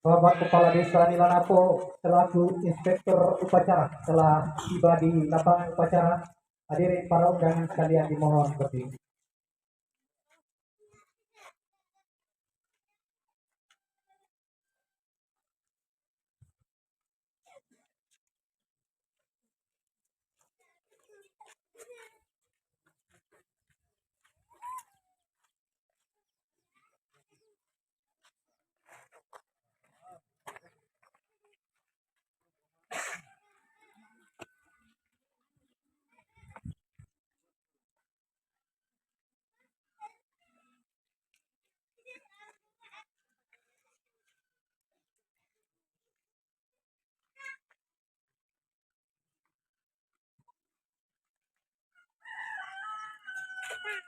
Bapak Kepala Desa Nilanapo selaku Inspektur Upacara telah tiba di lapangan upacara. Hadirin para undangan sekalian dimohon berdiri.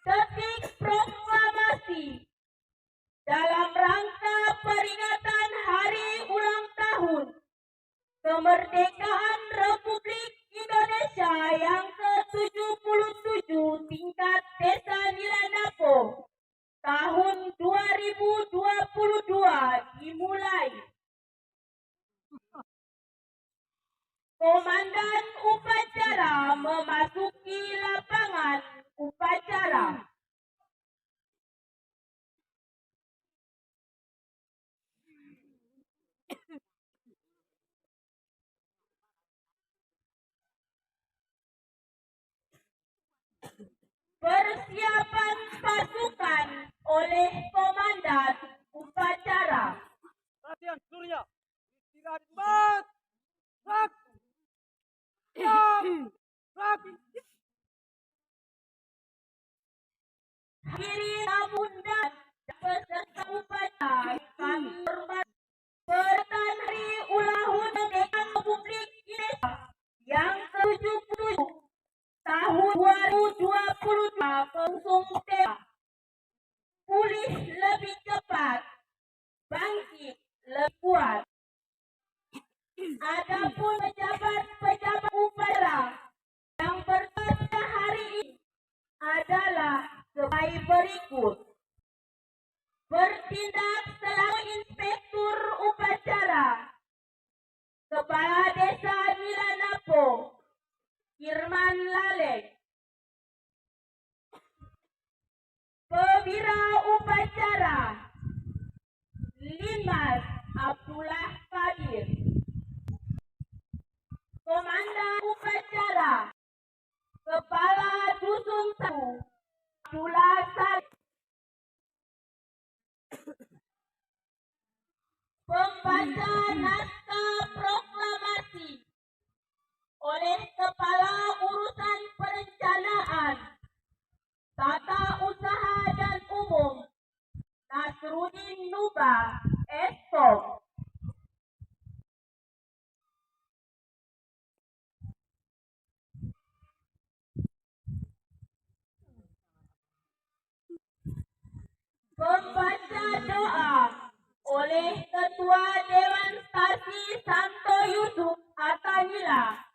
Detik proklamasi dalam rangka peringatan hari ulang tahun kemerdekaan Republik Indonesia yang ke-77 tingkat Desa Nilanapo tahun 2022 dimulai. Komandan upacara memasuki lapangan upacara. Persiapan pasukan oleh komandan upacara. Latihan Surya. Istirahat bat. Rak. Rak. Rak. Kiri Bunda peserta upacara kami hormat peringatan hari ulang tahun kemerdekaan Republik Indonesia yang ke-77 tahun 2022 mengusung tema pulih lebih cepat, bangkit lebih kuat. Adapun pejabat-pejabat upacara yang bertugas hari ini adalah sebagai berikut. Bertindak selaku Inspektur Upacara Kepala Desa Nilanapo Irman Lalek, Pewira Upacara Limas Abdullah Kadir, Komandan Upacara Kepala Dusun 1 Abdullah Saleh, pembaca naskah proklamasi oleh Kepala Urusan Perencanaan, Tata Usaha dan Umum Nasruddin Nuba, Eskom. Pembaca doa oleh Ketua Dewan Stasi Santo Yusuf Atanila,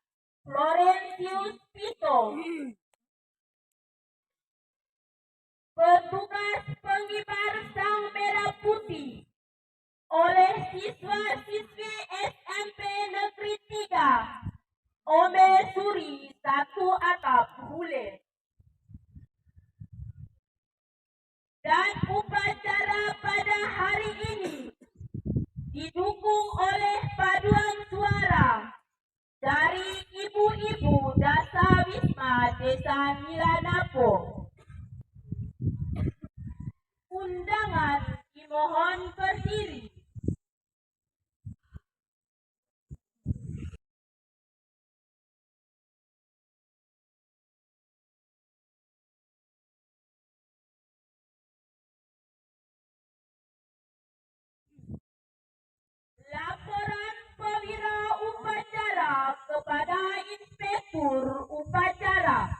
Florentius Pito. Petugas pengibar sang merah putih oleh siswa-siswi SMP Negeri 3 Ome Suri 1 Atap Bule. Dan upacara pada hari ini didukung oleh paduan suara dari ibu-ibu Dasa Wisma Desa Nilanapo. Undangan dimohon berdiri. Laporan Pewira Upacara kepada Inspektur Upacara.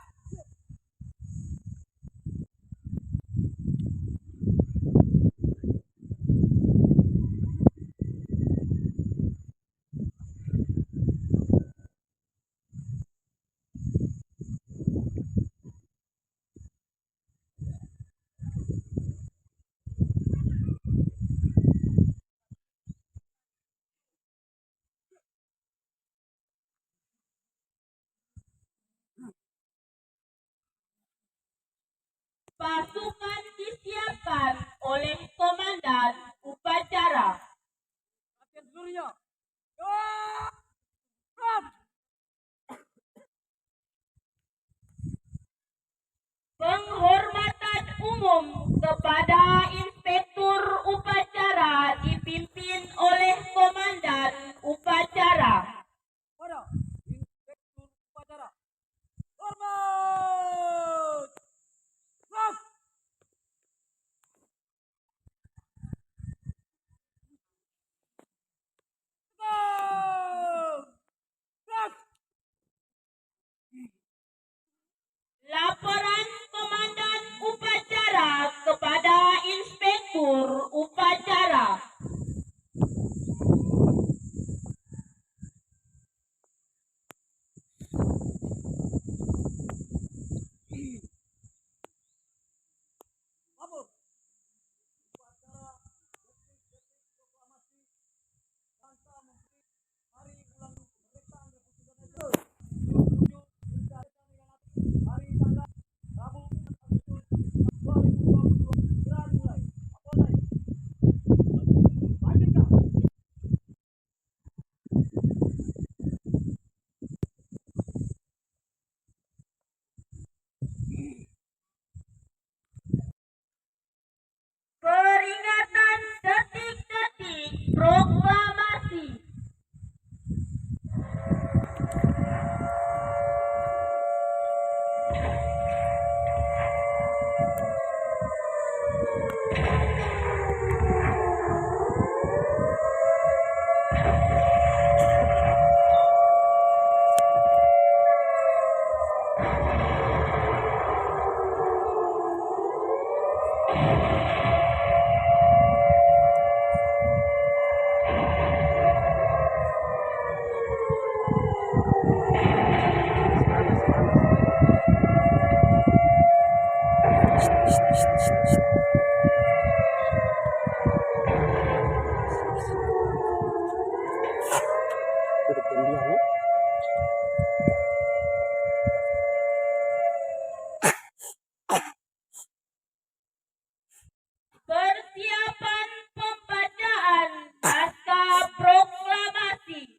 Pasukan disiapkan oleh komandan upacara. Latihan seluruhnya. Gerak. Penghormatan umum kepada inspektur upacara dipimpin oleh komandan upacara. Pada inspektur upacara. Hormat. Gerak. Tegak. Gerak. Laporan komandan upacara kepada inspektur upacara. Labor. Upacara detik-detik proklamasi bangsa memberi hari ulang kemerdekaan Republik Indonesia 77 hingga hari tanggal Rabu 6 Agustus 2022. Segera dimulai. Apolai. Lanjutkan. Peringatan detik-detik proklamasi. Persiapan pembacaan naskah proklamasi.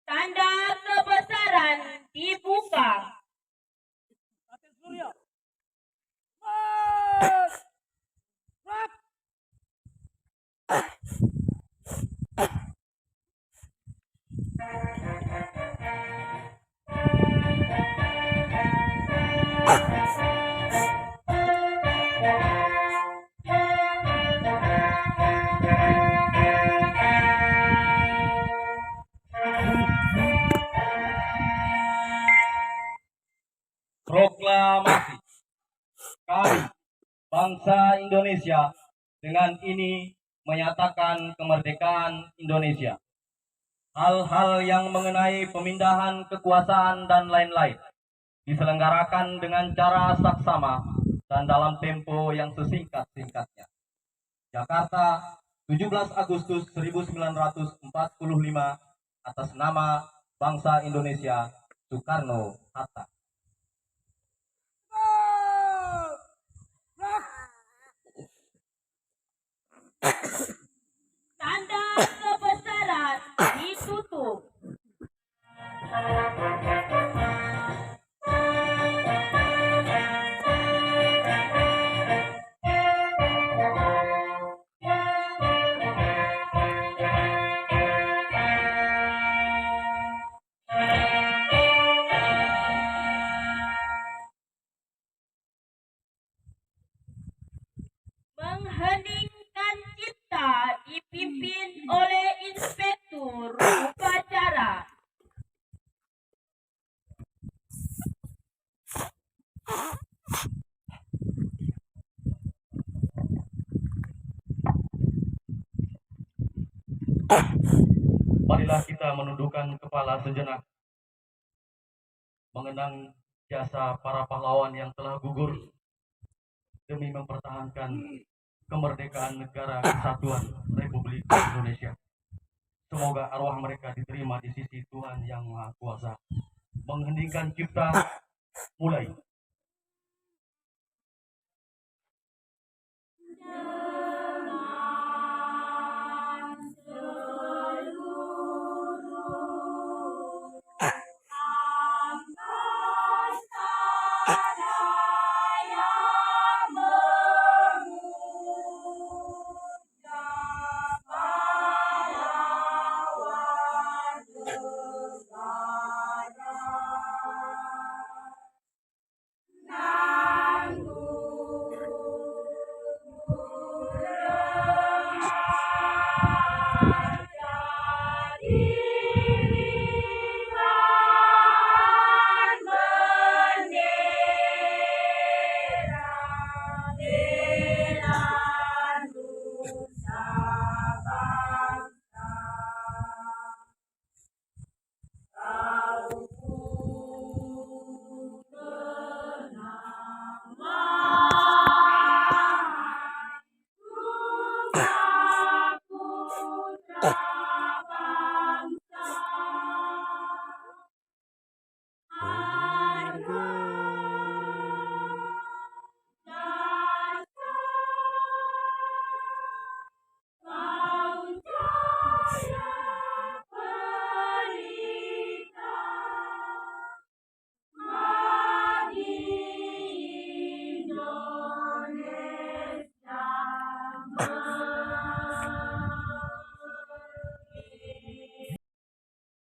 Tanda kebesaran dibuka. Latihan seluruhnya. March. Gerak. Proklamasi. Kami, bangsa Indonesia, dengan ini menyatakan kemerdekaan Indonesia. Hal-hal yang mengenai pemindahan kekuasaan dan lain-lain diselenggarakan dengan cara saksama dan dalam tempo yang sesingkat-singkatnya. Jakarta, 17 Agustus 1945, atas nama bangsa Indonesia, Soekarno-Hatta. Tanda kebesaran ditutup. Mengheningkan cipta dipimpin oleh inspektur upacara. Marilah kita menundukkan kepala sejenak, mengenang jasa para pahlawan yang telah gugur demi mempertahankan kemerdekaan negara kesatuan Republik Indonesia. Semoga arwah mereka diterima di sisi Tuhan Yang Maha Kuasa. Mengheningkan cipta Mulai.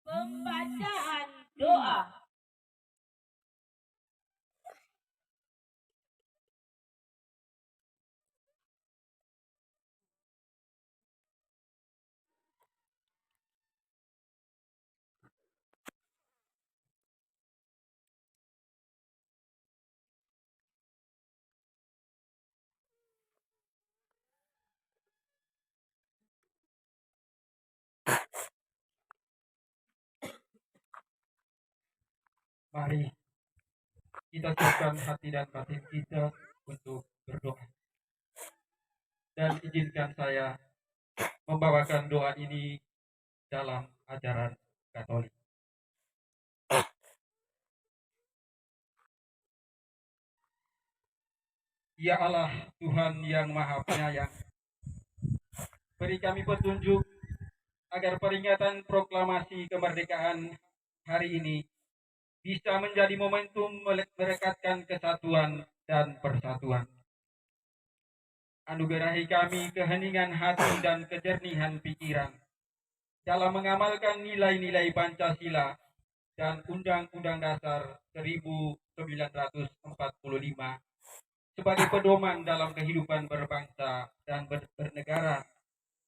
Pembacaan doa. Mari kita siapkan hati dan batin kita untuk berdoa. Dan izinkan saya membawakan doa ini dalam ajaran Katolik. Ya Allah, Tuhan yang Maha Penyayang, beri kami petunjuk agar peringatan proklamasi kemerdekaan hari ini bisa menjadi momentum merekatkan kesatuan dan persatuan. Anugerahi kami keheningan hati dan kejernihan pikiran dalam mengamalkan nilai-nilai Pancasila dan Undang-Undang Dasar 1945 sebagai pedoman dalam kehidupan berbangsa dan bernegara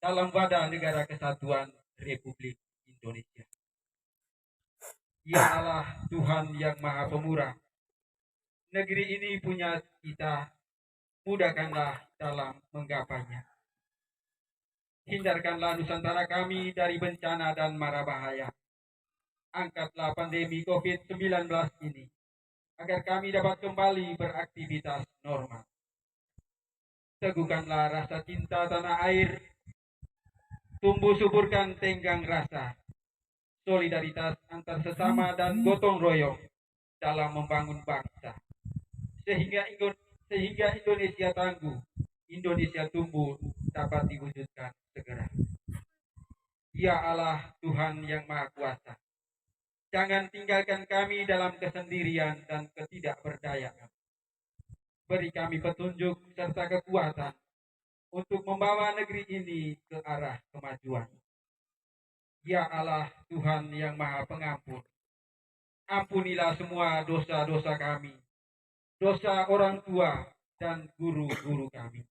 dalam wadah negara kesatuan Republik Indonesia. Ya Allah, Tuhan yang Maha Pemurah, negeri ini punya kita, mudahkanlah dalam menggapainya. Hindarkanlah Nusantara kami dari bencana dan mara bahaya. Angkatlah pandemi COVID-19 ini, agar kami dapat kembali beraktivitas normal. Teguhkanlah rasa cinta tanah air, tumbuh suburkan tenggang rasa, solidaritas antar sesama dan gotong royong dalam membangun bangsa. Sehingga Indonesia tangguh, Indonesia tumbuh dapat diwujudkan segera. Ya Allah, Tuhan yang Maha Kuasa, jangan tinggalkan kami dalam kesendirian dan ketidakberdayaan. Beri kami petunjuk serta kekuatan untuk membawa negeri ini ke arah kemajuan. Ya Allah, Tuhan yang Maha Pengampun, ampunilah semua dosa-dosa kami, dosa orang tua dan guru-guru kami.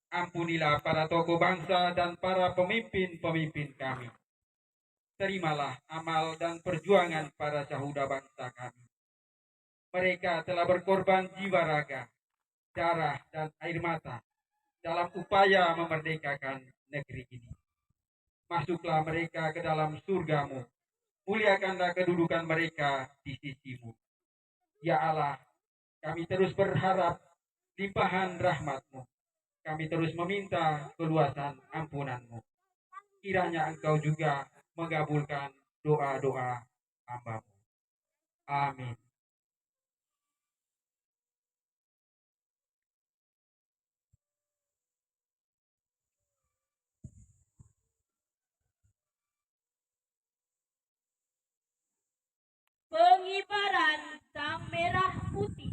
Ampunilah para tokoh bangsa dan para pemimpin-pemimpin kami. Terimalah amal dan perjuangan para sahuda bangsa kami. Mereka telah berkorban jiwa raga, darah dan air mata dalam upaya memerdekakan negeri ini. Masuklah mereka ke dalam surgamu, muliakanlah kedudukan mereka di sisimu. Ya Allah, kami terus berharap limpahan rahmat-Mu. Kami terus meminta keluasan ampunan-Mu. Kiranya Engkau juga mengabulkan doa-doa hamba-Mu. Amin. pengibaran sang merah putih.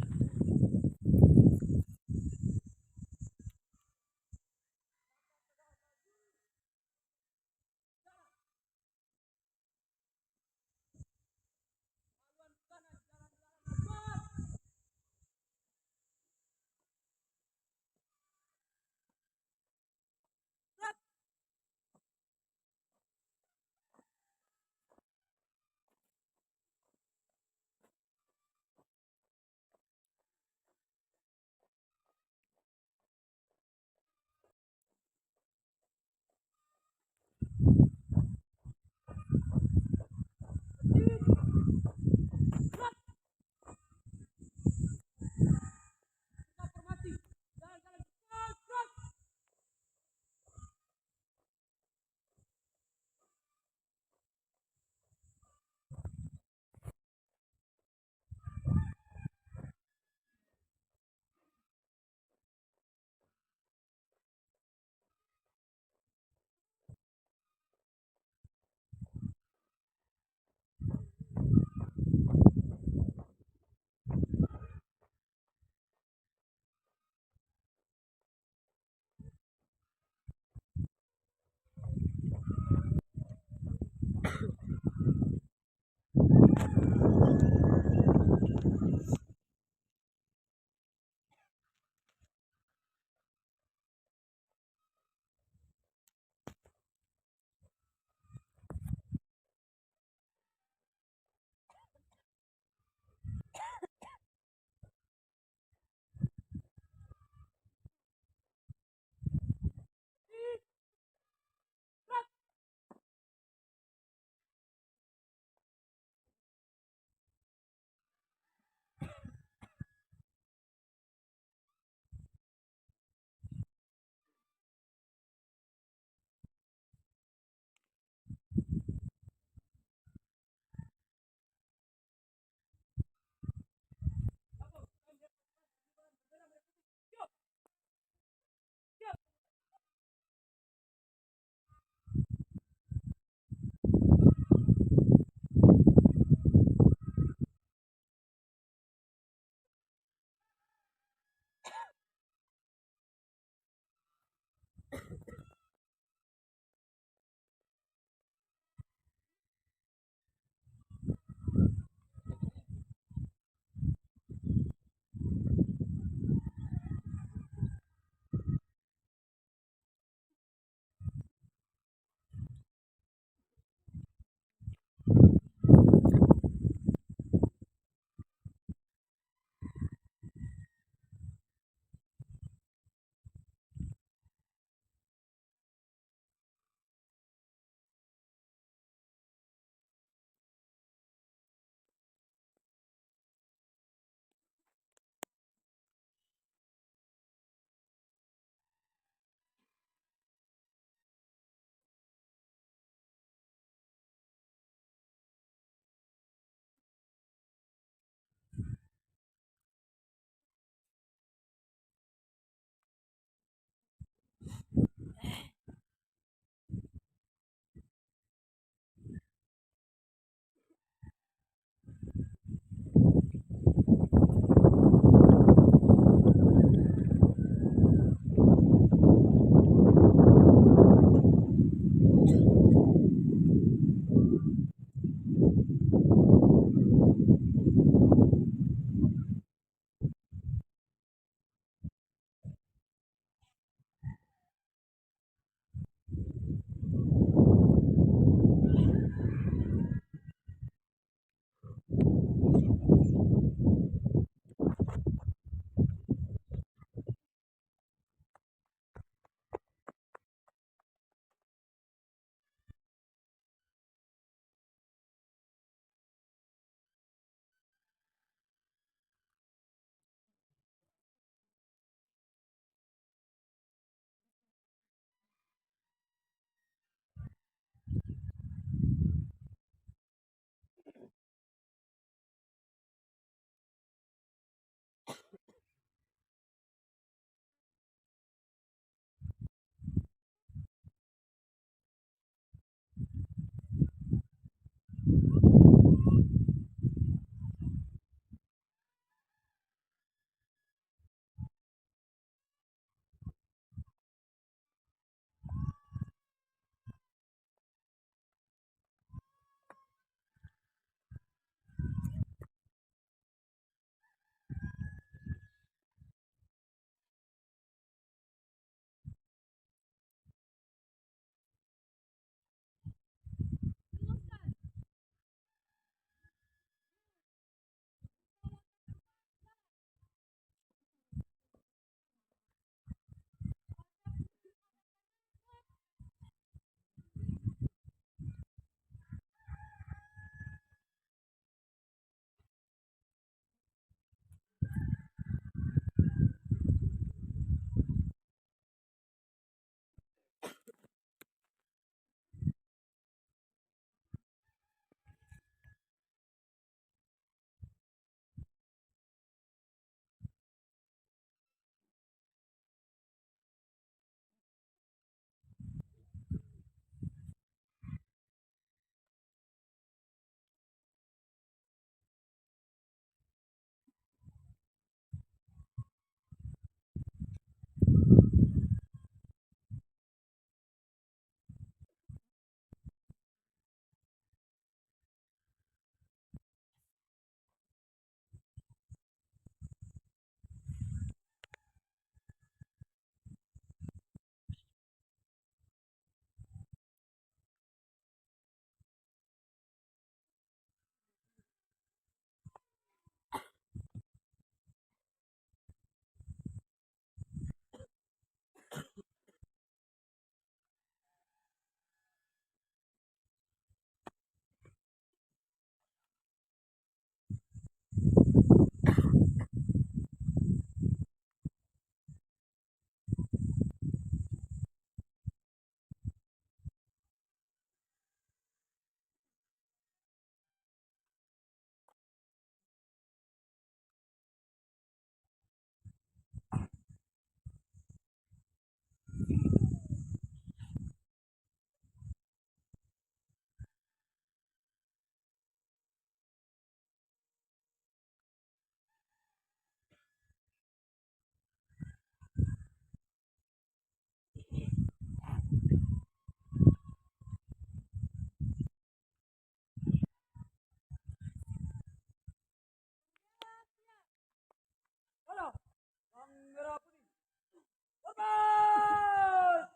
Hormat!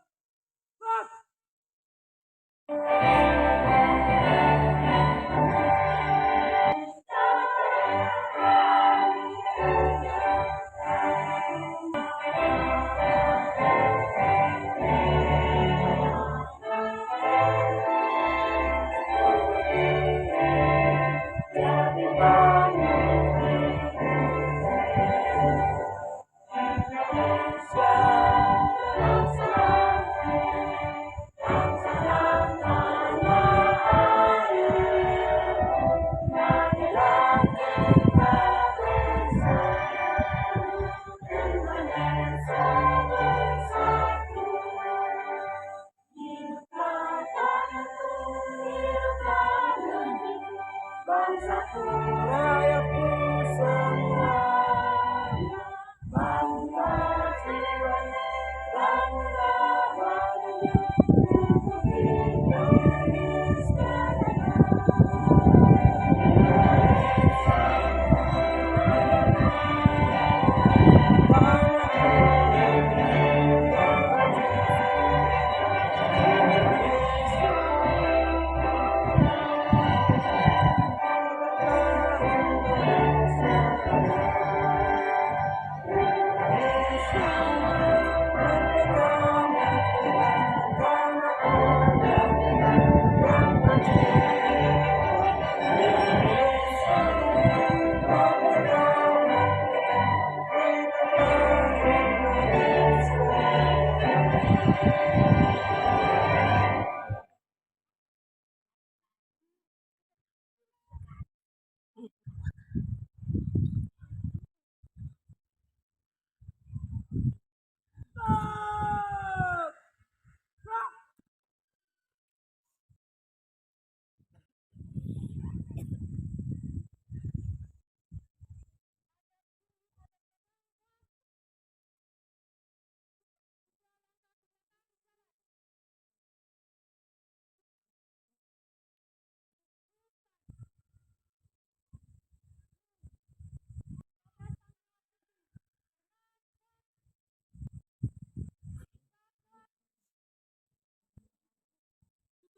Gerak! Rakyatku semua, bangunlah jiwa, bangunlah badannya untuk Indonesia Raya.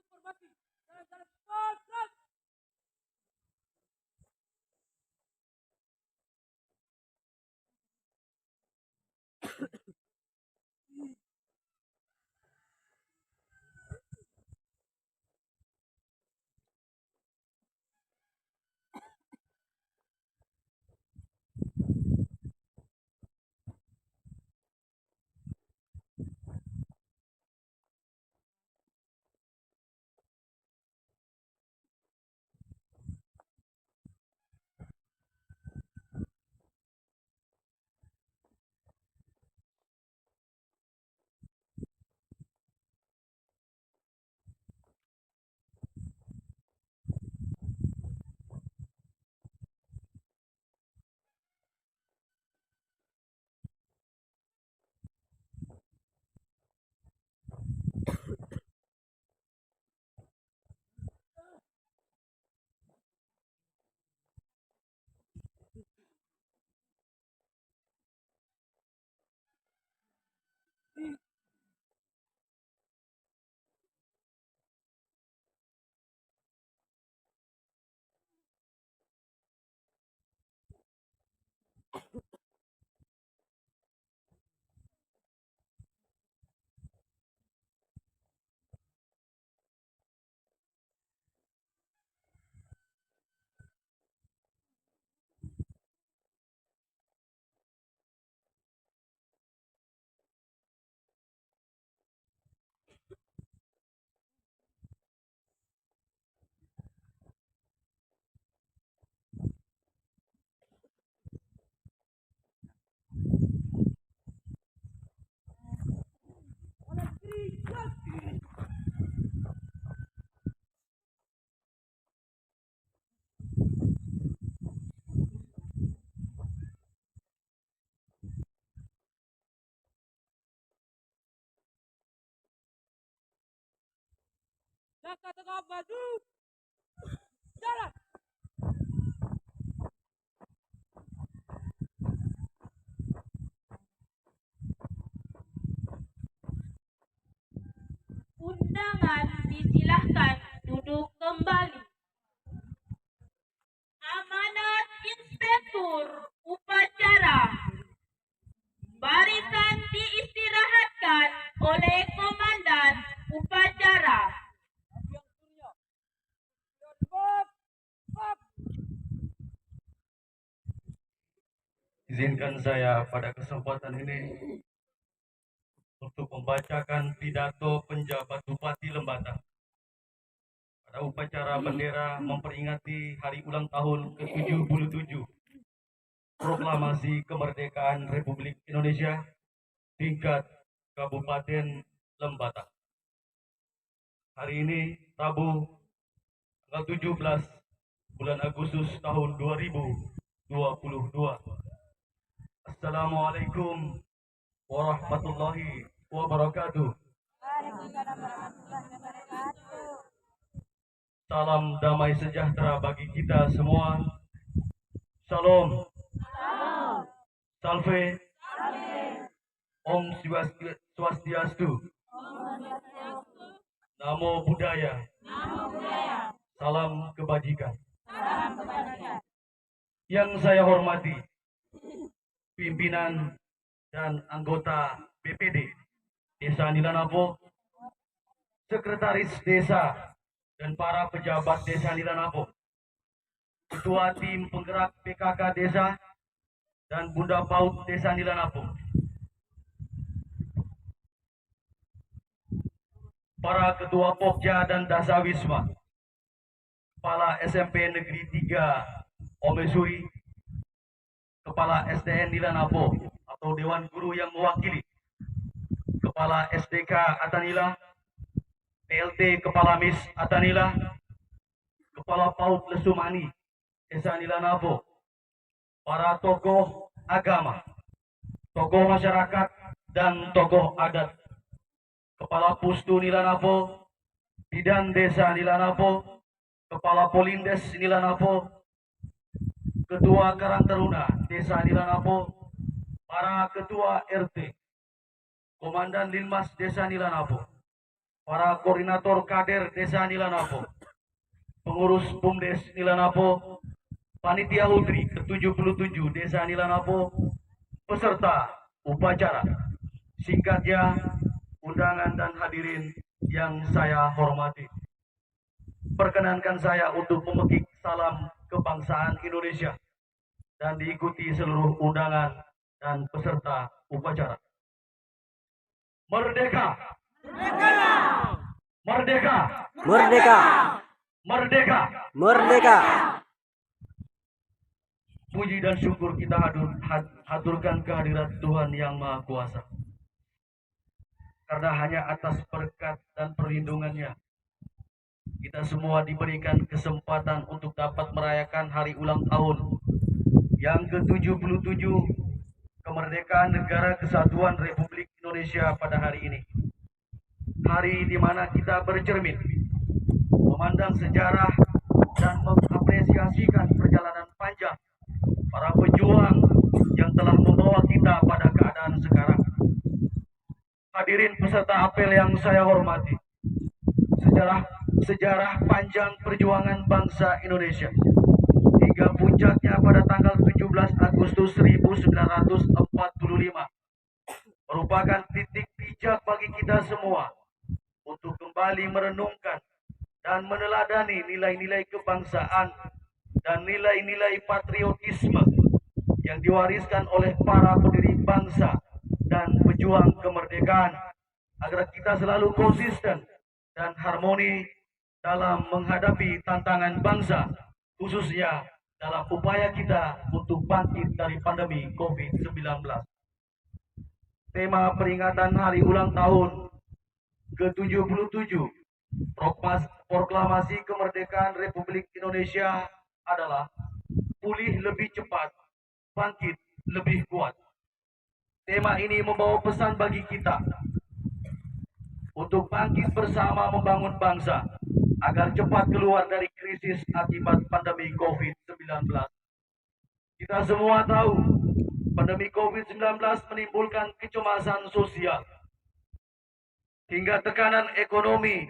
Hormati, jalan-jalan cepat. Jaka tengah maju, jalan. disilahkan duduk kembali. Amanat Inspektur Upacara. Barisan diistirahatkan oleh Komandan Upacara. Izinkan saya pada kesempatan ini untuk membacakan pidato penjabat Bupati Lembata pada upacara bendera memperingati hari ulang tahun ke-77 Proklamasi Kemerdekaan Republik Indonesia tingkat Kabupaten Lembata. Hari ini Rabu tanggal 17 bulan Agustus tahun 2022. Assalamualaikum warahmatullahi wabarakatuh. Salam damai sejahtera bagi kita semua. Shalom. Salve. Om Swastiastu. Namo Buddhaya. Salam kebajikan. Yang saya hormati pimpinan dan anggota BPD Desa Nilanapo, Sekretaris Desa dan para pejabat Desa Nilanapo, Ketua Tim Penggerak PKK Desa dan Bunda PAUD Desa Nilanapo, para Ketua Pokja dan Dasawisma, Kepala SMP Negeri 3 Omesuri, Kepala SDN Nilanapo atau Dewan Guru yang mewakili, Kepala SDK Atanila, PLT Kepala MIS Atanila, Kepala PAUD Lesumani Desa Nilanapo, para tokoh agama, tokoh masyarakat, dan tokoh adat, Kepala Pustu Nilanapo, Bidan Desa Nilanapo, Kepala Polindes Nilanapo, Ketua Karang Taruna Desa Nilanapo, para Ketua RT, Komandan Linmas Desa Nilanapo, para Koordinator Kader Desa Nilanapo, Pengurus BUMDes Nilanapo, Panitia Hutri ke-77 Desa Nilanapo, peserta upacara. Singkatnya, undangan dan hadirin yang saya hormati. Perkenankan saya untuk memekik salam kebangsaan Indonesia dan diikuti seluruh undangan dan peserta upacara. Merdeka! Merdeka! Merdeka! Merdeka! Merdeka! Puji dan syukur kita haturkan kehadirat Tuhan Yang Maha Kuasa. Karena hanya atas berkat dan perlindungannya, kita semua diberikan kesempatan untuk dapat merayakan hari ulang tahun yang ke-77 kemerdekaan Negara Kesatuan Republik Indonesia pada hari ini. Hari di mana kita bercermin, memandang sejarah dan mengapresiasikan perjalanan panjang para pejuang yang telah membawa kita pada keadaan sekarang. Hadirin peserta apel yang saya hormati, sejarah panjang perjuangan bangsa Indonesia hingga puncaknya pada tanggal 17 Agustus 1945 merupakan titik pijak bagi kita semua untuk kembali merenungkan dan meneladani nilai-nilai kebangsaan dan nilai-nilai patriotisme yang diwariskan oleh para pendiri bangsa dan pejuang kemerdekaan, agar kita selalu konsisten dan harmoni dalam menghadapi tantangan bangsa, khususnya dalam upaya kita untuk bangkit dari pandemi COVID-19. Tema peringatan hari ulang tahun ke-77 Proklamasi Kemerdekaan Republik Indonesia adalah pulih lebih cepat, bangkit lebih kuat. Tema ini membawa pesan bagi kita untuk bangkit bersama membangun bangsa agar cepat keluar dari krisis akibat pandemi COVID-19. Kita semua tahu pandemi COVID-19 menimbulkan kecemasan sosial hingga tekanan ekonomi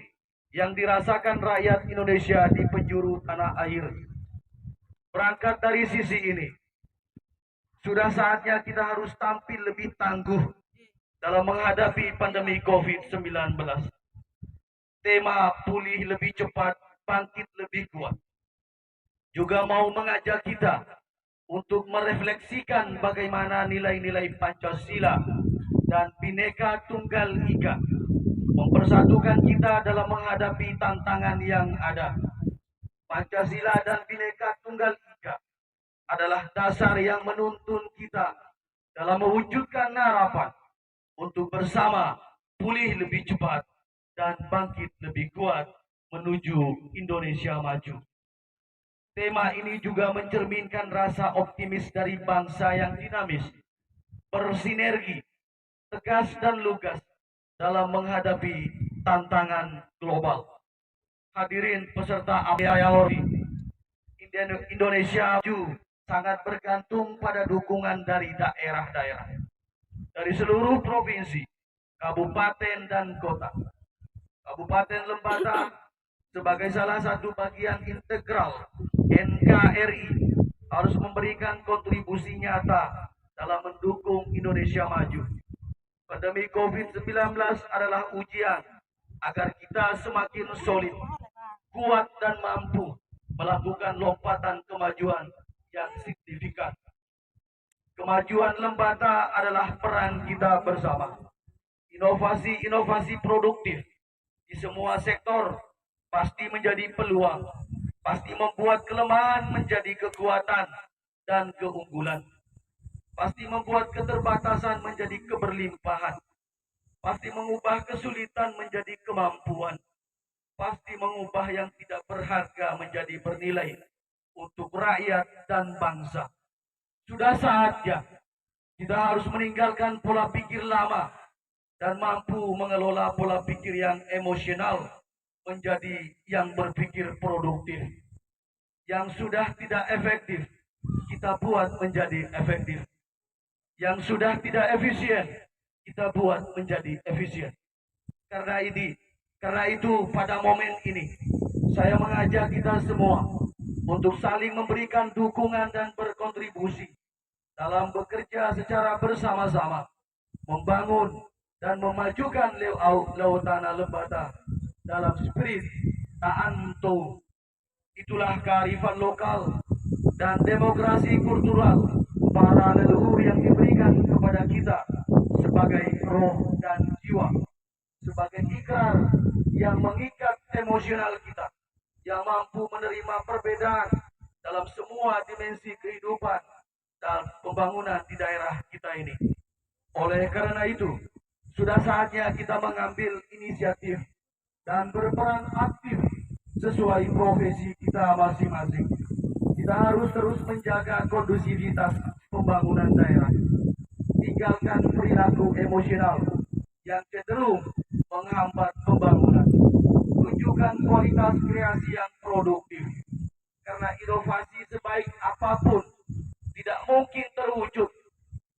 yang dirasakan rakyat Indonesia di penjuru tanah air. Berangkat dari sisi ini, sudah saatnya kita harus tampil lebih tangguh dalam menghadapi pandemi COVID-19. Tema pulih lebih cepat, bangkit lebih kuat juga mau mengajak kita untuk merefleksikan bagaimana nilai-nilai Pancasila dan Bhinneka Tunggal Ika mempersatukan kita dalam menghadapi tantangan yang ada. Pancasila dan Bhinneka Tunggal Ika adalah dasar yang menuntun kita dalam mewujudkan harapan untuk bersama pulih lebih cepat dan bangkit lebih kuat menuju Indonesia maju. Tema ini juga mencerminkan rasa optimis dari bangsa yang dinamis, bersinergi, tegas dan lugas dalam menghadapi tantangan global. Hadirin peserta APAYAHORI, Indonesia maju sangat bergantung pada dukungan dari daerah-daerah, dari seluruh provinsi, kabupaten dan kota. Kabupaten Lembata sebagai salah satu bagian integral NKRI harus memberikan kontribusi nyata dalam mendukung Indonesia maju. Pandemi COVID-19 adalah ujian agar kita semakin solid, kuat dan mampu melakukan lompatan kemajuan yang signifikan. Kemajuan Lembata adalah peran kita bersama. Inovasi-inovasi produktif di semua sektor pasti menjadi peluang, pasti membuat kelemahan menjadi kekuatan dan keunggulan, pasti membuat keterbatasan menjadi keberlimpahan, pasti mengubah kesulitan menjadi kemampuan, pasti mengubah yang tidak berharga menjadi bernilai untuk rakyat dan bangsa. Sudah saatnya kita harus meninggalkan pola pikir lama dan mampu mengelola pola pikir yang emosional menjadi yang berpikir produktif. Yang sudah tidak efektif, kita buat menjadi efektif. Yang sudah tidak efisien, kita buat menjadi efisien. Karena itu pada momen ini, saya mengajak kita semua untuk saling memberikan dukungan dan berkontribusi dalam bekerja secara bersama-sama, membangun dan memajukan Laut Tanah Lembata dalam spirit Ta'anto. Itulah kearifan lokal dan demokrasi kultural para leluhur yang diberikan kepada kita sebagai roh dan jiwa, sebagai ikrar yang mengikat emosional kita, yang mampu menerima perbedaan dalam semua dimensi kehidupan dan pembangunan di daerah kita ini. Oleh karena itu, sudah saatnya kita mengambil inisiatif dan berperan aktif sesuai profesi kita masing-masing. Kita harus terus menjaga kondusivitas pembangunan daerah. Tinggalkan perilaku emosional yang cenderung menghambat pembangunan. Tunjukkan kualitas kreasi yang produktif. Karena inovasi sebaik apapun tidak mungkin terwujud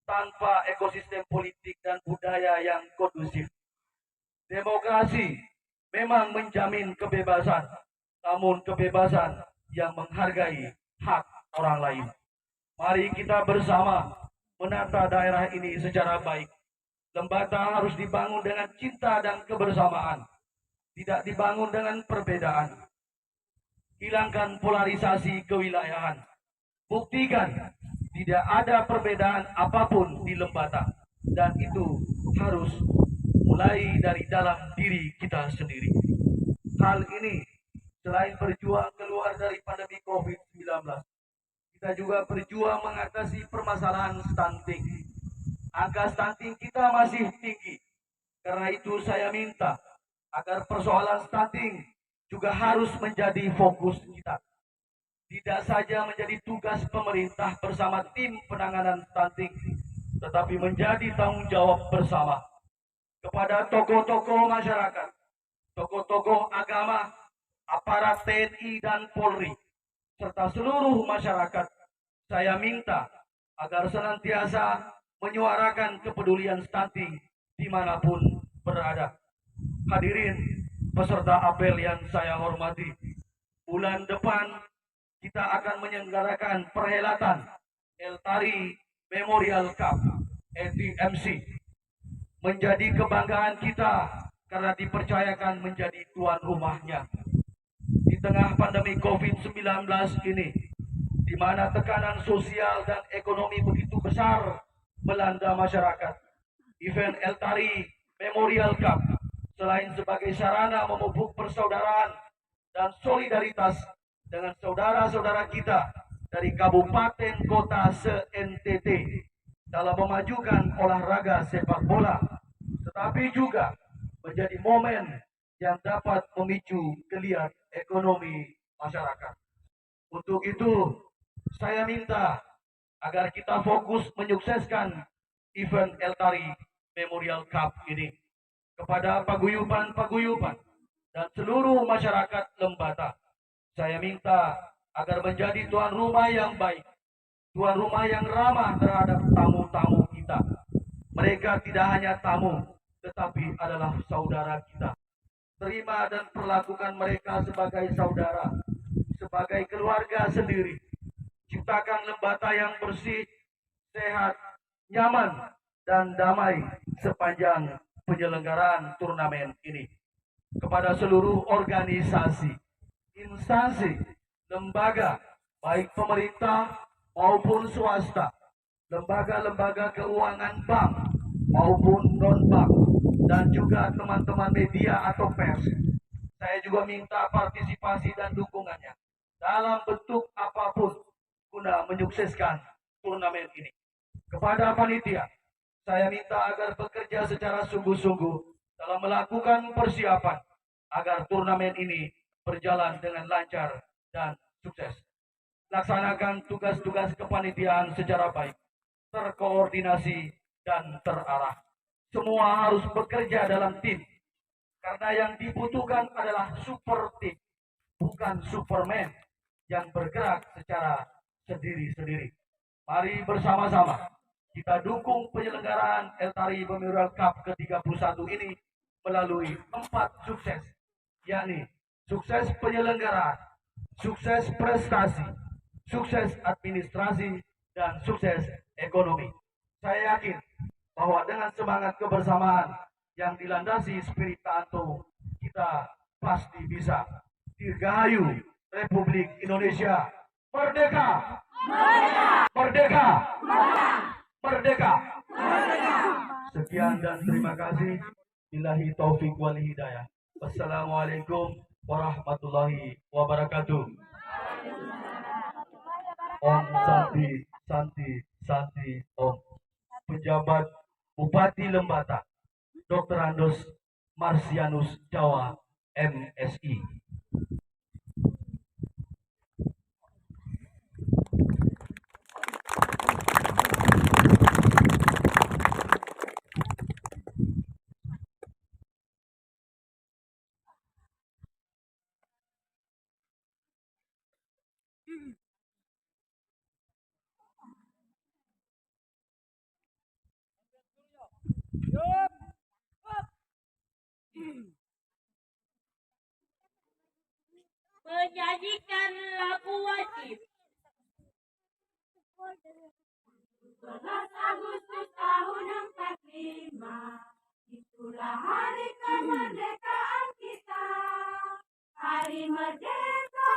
tanpa ekosistem politik dan budaya yang kondusif. Demokrasi memang menjamin kebebasan, namun kebebasan yang menghargai hak orang lain. Mari kita bersama menata daerah ini secara baik. Lembata harus dibangun dengan cinta dan kebersamaan, tidak dibangun dengan perbedaan. Hilangkan polarisasi kewilayahan. Buktikan tidak ada perbedaan apapun di Lembata, dan itu harus mulai dari dalam diri kita sendiri. Hal ini selain berjuang keluar dari pandemi COVID-19, kita juga berjuang mengatasi permasalahan stunting. Angka stunting kita masih tinggi. Karena itu saya minta agar persoalan stunting juga harus menjadi fokus kita. Tidak saja menjadi tugas pemerintah bersama tim penanganan stunting, tetapi menjadi tanggung jawab bersama kepada tokoh-tokoh masyarakat, tokoh-tokoh agama, aparat TNI dan Polri, serta seluruh masyarakat. Saya minta agar senantiasa menyuarakan kepedulian stunting dimanapun berada. Hadirin peserta apel yang saya hormati, bulan depan kita akan menyelenggarakan perhelatan Eltari Memorial Cup (ETMC). Menjadi kebanggaan kita karena dipercayakan menjadi tuan rumahnya. Di tengah pandemi COVID-19 ini, di mana tekanan sosial dan ekonomi begitu besar melanda masyarakat, event Eltari Memorial Cup selain sebagai sarana memupuk persaudaraan dan solidaritas dengan saudara-saudara kita dari kabupaten kota se-NTT dalam memajukan olahraga sepak bola, tetapi juga menjadi momen yang dapat memicu geliat ekonomi masyarakat. Untuk itu, saya minta agar kita fokus menyukseskan event Eltari Memorial Cup ini kepada paguyuban-paguyuban dan seluruh masyarakat Lembata. Saya minta agar menjadi tuan rumah yang baik, tuan rumah yang ramah terhadap tamu-tamu kita. Mereka tidak hanya tamu, tetapi adalah saudara kita. Terima dan perlakukan mereka sebagai saudara, sebagai keluarga sendiri. Ciptakan Lembata yang bersih, sehat, nyaman, dan damai sepanjang penyelenggaraan turnamen ini. Kepada seluruh organisasi, instansi, lembaga, baik pemerintah maupun swasta, lembaga-lembaga keuangan bank maupun non-bank, dan juga teman-teman media atau pers, saya juga minta partisipasi dan dukungannya dalam bentuk apapun guna menyukseskan turnamen ini. Kepada panitia, saya minta agar bekerja secara sungguh-sungguh dalam melakukan persiapan agar turnamen ini berjalan dengan lancar dan sukses. Laksanakan tugas-tugas kepanitiaan secara baik, terkoordinasi, dan terarah. Semua harus bekerja dalam tim, karena yang dibutuhkan adalah super tim, bukan superman yang bergerak secara sendiri-sendiri. Mari bersama-sama kita dukung penyelenggaraan Eltari Memorial Cup ke-31 ini melalui 4 sukses, yakni sukses penyelenggaraan, sukses prestasi, sukses administrasi, dan sukses ekonomi. Saya yakin bahwa dengan semangat kebersamaan yang dilandasi spirit Tanto, kita pasti bisa. Dirgahayu Republik Indonesia. Merdeka! Merdeka! Merdeka! Sekian dan terima kasih. Billahi taufik wal hidayah. Wassalamualaikum warahmatullahi wabarakatuh. Om Santi, Santi, Santi, Om. Pejabat Bupati Lembata, Dr. Andos Marsianus Jawa, MSI. Menyanyikan lagu wajib. 12 Agustus tahun 45, itulah hari kemerdekaan kita. Hari merdeka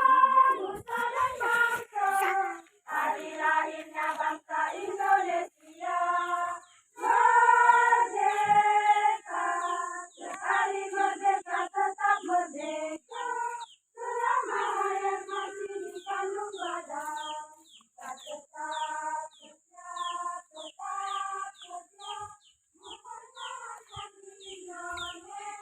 nusa dan bangsa, hari lahirnya bangsa Indonesia. Merdeka, sekali merdeka tetap merdeka. Selama hayat masih di kandung badan, kita tetap kerja, mempertahankan Indonesia.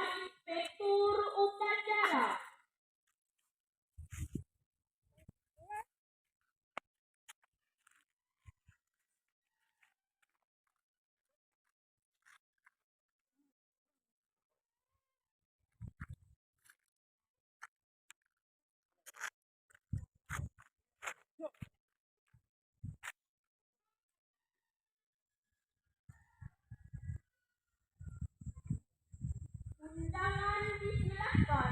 Inspektur Upacara. Undangan disilakan.